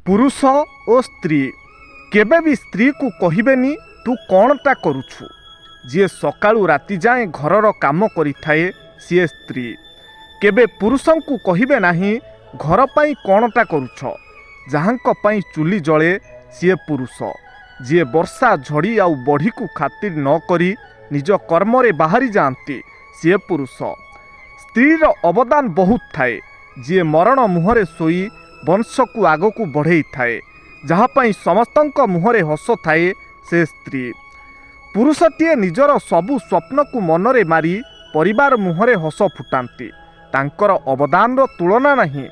पुरुष और स्त्री केबे भी स्त्री को कहबेनी तू कौनटा करुछु। जी सकाळु राति जाए घरर काम करिथाए सी स्त्री। केबे पुरुष को कहबे नाही घर पाई कौनटा करुछ। जहांक पाई चुली जले सी पुरुष। जी वर्षा झड़ी आउ बढ़ी को खातिर न करी निज कर्म रे बाहरी जाती सी पुरुष। स्त्रीर अवदान बहुत थाए। जी मरण मुहरे सोई वंश को आग को बढ़ई थाए। जहाँपाई समस्तंक मुहरे हस थाए से स्त्री। पुरुषटीए निजर सबु स्वप्न को मनरे मारी परिवार मुहरे हस फुटांती। तांकर अवदान तुलना नहीं।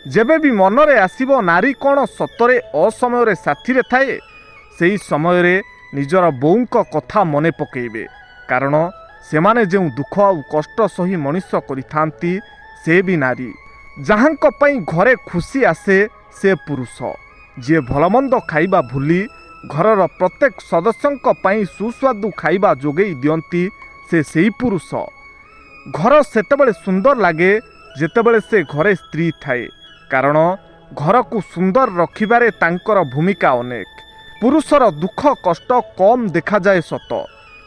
जेबे भी मनरे आसीबो नारी कौन सतरे असमय साथी रे थाए सेही समय रे निजर बोउंक कथा मने पकेइबे। कारण सेमाने जो दुख और कष्ट सही मनुष्य करिथांती से भी नारी। जहांक पई घरे खुशी आसे से पुरुष। जे भलमंद खाइबा भूली घरर प्रत्येक सदस्यंक पई सुस्वादु खाइबा जोगई दियंती से सेही पुरुष। घर सेतेबेले सुंदर लागे जेतेबेले से घरे स्त्री थाए। कारण घर को सुंदर रखिबारे तांकर भूमिका अनेक। पुरुषर दुख कष्ट कम देखा जाए सत,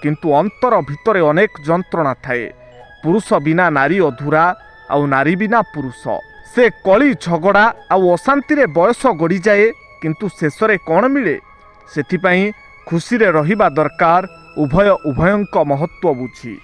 किंतु अंतर भितरे अनेक जंत्रणा थाए। पुरुष बिना नारी अधूरा आउ नारी बिना पुरुष। से कली झगड़ा आउ अशांति रे बयस गड़ी जाए, किंतु शेषरे कौन मिले। सेथिपाई खुशी रे रहिबा दरकार। उभय उभयंक महत्व बुझी।